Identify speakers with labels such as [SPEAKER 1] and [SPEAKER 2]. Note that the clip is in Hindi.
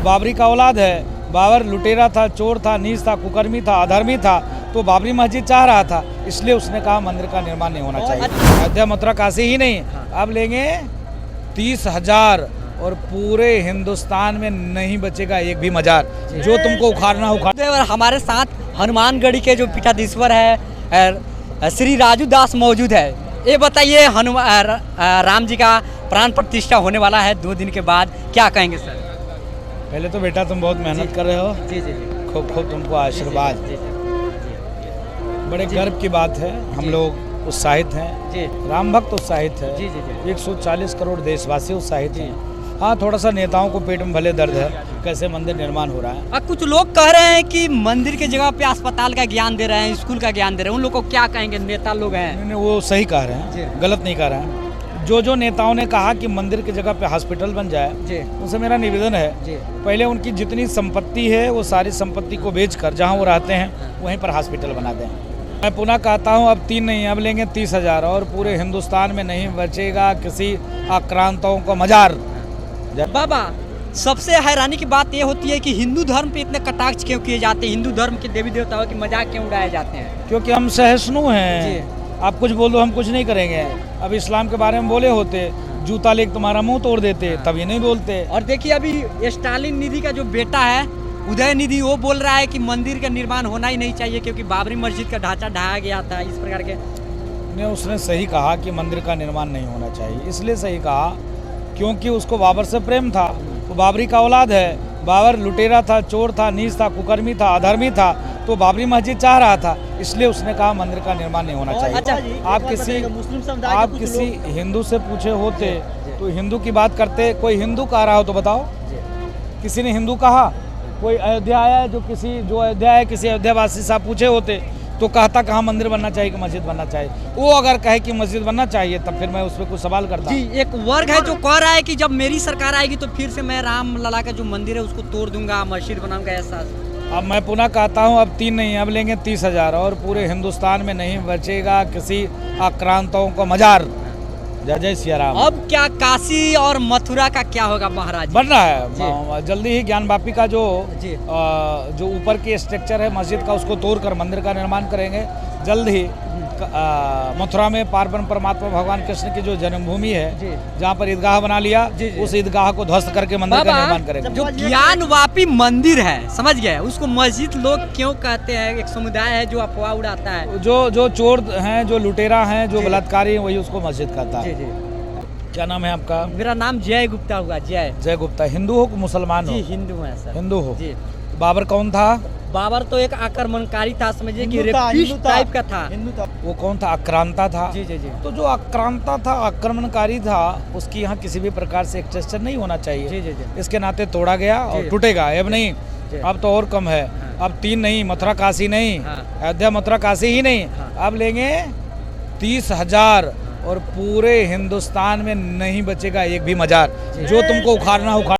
[SPEAKER 1] बाबरी का औलाद है। बाबर लुटेरा था, चोर था, नीच था, कुकर्मी था, अधर्मी था। तो बाबरी मस्जिद चाह रहा था, इसलिए उसने कहा मंदिर का निर्माण नहीं होना चाहिए। अयोध्या मथुरा काशी ही नहीं, अब लेंगे 30,000 और पूरे हिंदुस्तान में नहीं बचेगा एक भी मजार। जो तुमको उखाड़ना उखाड़।
[SPEAKER 2] हमारे साथ हनुमानगढ़ी के जो पीठाधीश्वर है श्री राजू दास मौजूद है। ये बताइए राम जी का प्राण प्रतिष्ठा होने वाला है 2 दिन के बाद, क्या कहेंगे सर?
[SPEAKER 1] पहले तो बेटा तुम बहुत मेहनत कर रहे हो।
[SPEAKER 2] जी जी
[SPEAKER 1] खूब खूब तुमको आशीर्वाद। बड़े गर्व की बात है, हम लोग उत्साहित हैं
[SPEAKER 2] जी।
[SPEAKER 1] राम भक्त उत्साहित है
[SPEAKER 2] जी जी जी।
[SPEAKER 1] 140 करोड़ देशवासी उत्साहित हैं। हाँ, थोड़ा सा नेताओं को पेट में भले दर्द है, कैसे मंदिर निर्माण हो रहा है।
[SPEAKER 2] कुछ लोग कह रहे हैं कि मंदिर के जगह पे अस्पताल का ज्ञान दे रहे हैं, स्कूल का ज्ञान दे रहे हैं, उन लोग को क्या कहेंगे? नेता लोग हैं,
[SPEAKER 1] नहीं, वो सही कह रहे हैं, गलत नहीं कह रहे हैं। जो नेताओं ने कहा कि मंदिर की जगह पे हॉस्पिटल बन जाए, उनसे मेरा निवेदन है पहले उनकी जितनी संपत्ति है वो सारी संपत्ति को बेचकर जहां वो रहते हैं वहीं पर हॉस्पिटल बना दें। मैं पुनः कहता हूं, अब 3 नहीं, अब लेंगे 30,000 और पूरे हिंदुस्तान में नहीं बचेगा किसी आक्रांताओं का मजार।
[SPEAKER 2] बाबा, सबसे हैरानी की बात ये होती है कि हिंदू धर्म पे इतने कटाक्ष क्यों किए जाते हैं? हिंदू धर्म के देवी देवताओं की मजाक क्यों उड़ाए जाते हैं?
[SPEAKER 1] क्योंकि हम सहिष्णु हैं। आप कुछ बोल दो, हम कुछ नहीं करेंगे। अब इस्लाम के बारे में बोले होते, जूता लेके तुम्हारा मुंह तोड़ देते, तब ये नहीं बोलते।
[SPEAKER 2] और देखिए, अभी स्टालिन निधि का जो बेटा है उदय निधि, वो बोल रहा है कि मंदिर का निर्माण होना ही नहीं चाहिए क्योंकि बाबरी मस्जिद का ढांचा ढाया गया था, इस प्रकार के।
[SPEAKER 1] नहीं, उसने सही कहा कि मंदिर का निर्माण नहीं होना चाहिए। इसलिए सही कहा क्योंकि उसको बाबर से प्रेम था। वो बाबरी का औलाद है। बाबर लुटेरा था, चोर था, नीच था, कुकर्मी था, अधर्मी था। तो बाबरी मस्जिद चाह रहा था, इसलिए उसने कहा मंदिर का निर्माण नहीं होना चाहिए।
[SPEAKER 2] अच्छा,
[SPEAKER 1] आप किसी हिंदू से पूछे होते तो हिंदू की बात करते, कोई हिंदू कह रहा हो तो बताओ, किसी ने हिंदू कहा? कोई अयोध्या आया है, जो अयोध्या है, किसी अयोध्यावासी से आप पूछे होते तो कहता कहाँ मंदिर बनना चाहिए कि मस्जिद बनना चाहिए। वो अगर कहे कि मस्जिद बनना चाहिए तब फिर मैं उस पर कुछ सवाल करता।
[SPEAKER 2] जी, एक वर्ग है जो कह रहा है कि जब मेरी सरकार आएगी तो फिर से मैं राम लला का जो मंदिर है उसको तोड़ दूंगा, मस्जिद बनाऊंगा, ऐसा।
[SPEAKER 1] अब मैं पुनः कहता हूँ, अब 3 नहीं, अब लेंगे 30,000 और पूरे हिंदुस्तान में नहीं बचेगा किसी आक्रांताओं का मजार। जय जय सिया राम।
[SPEAKER 2] अब क्या काशी और मथुरा का क्या होगा महाराज?
[SPEAKER 1] बन रहा है जल्दी ही। ज्ञान वापी का जो ऊपर की स्ट्रक्चर है मस्जिद का, उसको तोड़कर मंदिर का निर्माण करेंगे जल्द ही। मथुरा में पार्वन परमात्मा भगवान कृष्ण की जो जन्मभूमि है, जहाँ पर ईदगाह बना लिया, उस ईदगाह को ध्वस्त करके मंदिर का निर्माण करेंगे।
[SPEAKER 2] जो ज्ञान वापी मंदिर है, समझ गए, उसको मस्जिद लोग क्यों कहते हैं? एक समुदाय है जो अफवाह उड़ाता है।
[SPEAKER 1] जो चोर हैं, जो लुटेरा हैं, जो बलात्कारी हैं, वही उसको मस्जिद कहता है। क्या नाम है आपका?
[SPEAKER 2] मेरा नाम जय गुप्ता हुआ। जय
[SPEAKER 1] गुप्ता। हिंदू हो कि मुसलमान हो?
[SPEAKER 2] जी, हिंदू है सर।
[SPEAKER 1] हिंदू हो जी। बाबर कौन था?
[SPEAKER 2] बाबर तो एक आक्रमणकारी था, समझिए कि रेपिस्ट टाइप का था।
[SPEAKER 1] वो कौन था? आक्रांता था।
[SPEAKER 2] जी जी जी।
[SPEAKER 1] तो जो आक्रांता था, आक्रमणकारी था, उसकी यहाँ किसी भी प्रकार से एक्सटेंशन नहीं होना चाहिए।
[SPEAKER 2] जी जी जी। इसके
[SPEAKER 1] इसके नाते तोड़ा गया और टूटेगा। अब नहीं, अब तो और कम है। अब 3 नहीं, मथुरा काशी नहीं, अयोध्या मथुरा काशी ही नहीं, अब लेंगे 30,000 और पूरे हिंदुस्तान में नहीं बचेगा एक भी मजार। जो तुमको उखाड़ना उखाड़।